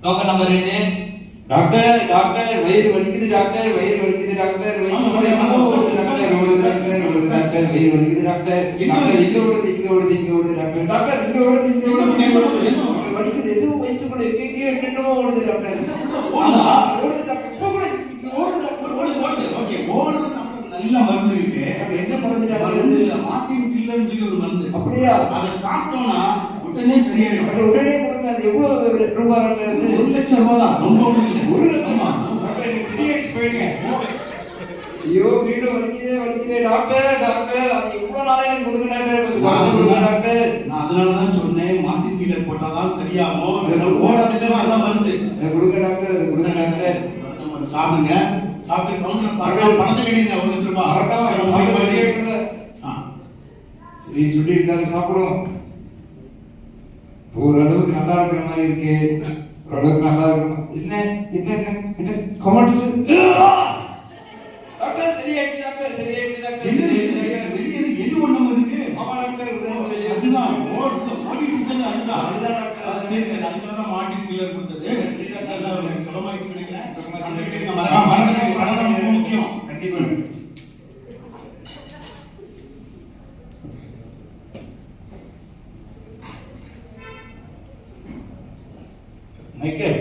Token number 2. Doctor doctor வயிறு வலிக்குது doctor வயிறு வலிக்குது டாக்டர் வயிறு வலிக்குது டாக்டர் ஓடுது டாக்டர் ஓடுது டாக்டர் வயிறு வலிக்குது டாக்டர் டாக்டர் இங்க ஓடுது டாக்டர் டாக்டர் இங்க ஓடுது வலிக்குது எதுவும் வயிற்றுக்குள்ள எங்கேயோ என்னென்னமோ ஓடுது டாக்டர் ஓடுது டாக்டர் இப்போ கூட இங்க ஓடுது டாக்டர் ஓடுது ஓகே ஓடுது டாக்டர் நல்ல மருந்து இருக்கு. என்ன மருந்து டாக்டர் மருந்து மார்டின் கில்லர்னு சொல்லி ஒரு மருந்து. அப்படியா? அதை சாப்பிட்டோம்னா உடனே சரியாயிடும். டாக்டர் உடனே கொடுங்க. அது எவ்வளவு ரூபாய் டாக்டர்? 1 லட்சம் ரூபாய் தான். ரொம்ப ஒன்றும் இல்லை. 1 லட்சமா? டாக்டர் எனக்கு சரியாயிடுச்சு போயிடுங்க. ஐயோ வீடு வலிக்குதே டாக்டர் டாக்டர் அது எவ்வளவு நாளா எனக்கு கொடுங்க டாக்டர் கொஞ்சம் குறைச்சு கொடுங்க டாக்டர். நான் அதனால தான் சொன்னேன் மார்டின் கில்லர் போட்டாதான் சரியாகும். ஓடாதுக்கு அதான் மருந்து. கொடுங்க டாக்டர் அது கொடுங்க டாக்டர். சாப்பிடுங்க. சாப்பிட்டு கவுண்டர் பணத்தை கட்டிங்க 1 லட்சம் ரூபாய். மறக்காம சரி சொல்லி இருக்காங்க சாப்பிடும். ஓரளவுக்கு நல்லா இருக்கிற மாதிரி இருக்கு. ஓரளவுக்கு நல்லா இருக்கும். என்ன என்ன என்ன கமாட்டுது டாக்டர் சரியாயிடுச்சு டாக்டர் சரியாயிடுச்சு டாக்டர். வெளியே எது ஒண்ணு இருக்கு. ஆமா டாக்டர் அதுதான் ஓடிட்டு இருந்தது அதுதான். அதுதான் டாக்டர். சரி சரி அதுக்கு தான் மார்டின் கில்லர் கொடுத்தது. சுலமா இருக்கு நினைக்கிறேன். அந்த கிட்ட மறந்துட்டீங்க. பணம் ரொம்ப முக்கியம். கண்டிப்பா. மைக்கேல்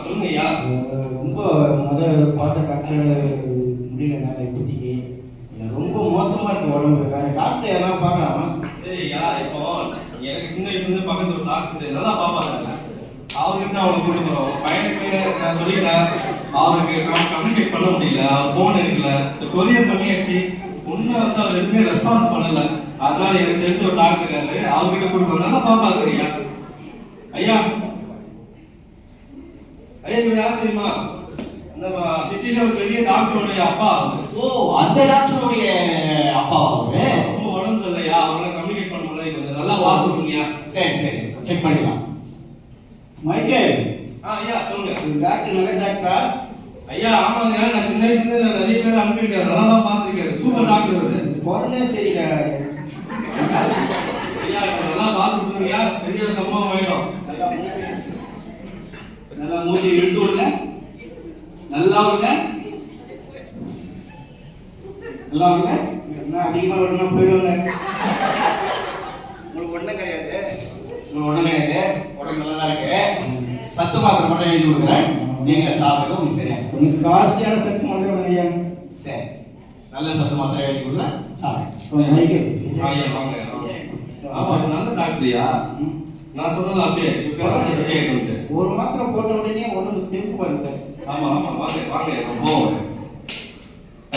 சொல்லுங்க ஐயா. ரொம்ப பார்த்த டாக்டர் முடியல நான் இப்போதைக்கு ரொம்ப மோசமா இருக்கு உடம்பு. வேற டாக்டர் எல்லாம் பார்க்கலாமா? சரி ஐயா, இப்போ எனக்கு சின்ன வயசுல இருந்து பக்கத்துல ஒரு டாக்டர் நல்லா பாப்பாங்க. அவர்கிட்ட அவனை கூட்டு போறோம். பையனுக்கு நான் சொல்லிட்டேன், அவருக்கு கம்யூனிகேட் பண்ண முடியல, அவர் போன் எடுக்கல, கொரியர் பண்ணியாச்சு, ஒன்னும் வந்து அவர் எதுவுமே ரெஸ்பான்ஸ் பண்ணல. அதனால எனக்கு தெரிஞ்ச ஒரு டாக்டர் இருக்காரு, அவர்கிட்ட கூட்டு போறோம். நல்லா பாப்பாங்க ஐயா. ஐயா ஐயா இவங்க யார் தெரியுமா? இந்த சிட்டில ஒரு பெரிய டாக்டருடைய அப்பா. ஓ அந்த டாக்டருடைய அப்பா அவரு. ரொம்ப உடம்பு சரியில்லையா, அவங்களால கம்யூனிகேட் பண்ண முடியல. கொஞ்சம் நல்லா பார்த்துக்கோங்கய்யா. சரி சரி செக் பண்ணிடலாம். மைக்கேல் ஐயா சொல்லுங்க. டாக்டர் நல்ல டாக்டரா? ஐயா ஆமாங்க, நான் சின்ன வயசுல இருந்து நிறைய பேர் அனுப்பியிருக்காரு, நல்லா தான் பார்த்துருக்காரு. சூப்பர் டாக்டர் அவரு. குரலே சரிடா. ஐயா நல்லா பார்த்துருக்கீங்க, பெரிய சம்பவம் ஆயிடும். நல்லா மூச்சு இழுத்து விடுங்க. நல்லா விடுங்க. நல்லா விடுங்க. என்ன அதிகமா விடணும் போயிடுவாங்க. உங்களுக்கு ஒண்ணும் கிடையாது. உடம்பு நல்லா தான் இருக்கு. சத்து மாத்திரை மட்டும் எழுதி கொடுக்குறேன். நீங்க சாப்பிடுங்க உங்களுக்கு சரியாகும். கொஞ்சம் காஸ்ட்லியான சத்து மாத்திரை விடுங்க ஐயா. சரி நல்ல சத்து மாத்திரை எழுதி கொடுக்குறேன் சாப்பிடுங்க. மைக்கேல் ஐயா வாங்க. ஆமா நல்ல டாக்டரியா? நான் சொன்னது அப்படியே சரியாயிட்டு. ஒரு மாத்திரை போட்ட உடனே உடம்பு தெம்பு பாருங்க. ஆமா ஆமா வாங்க வாங்க, நான் போவேன்.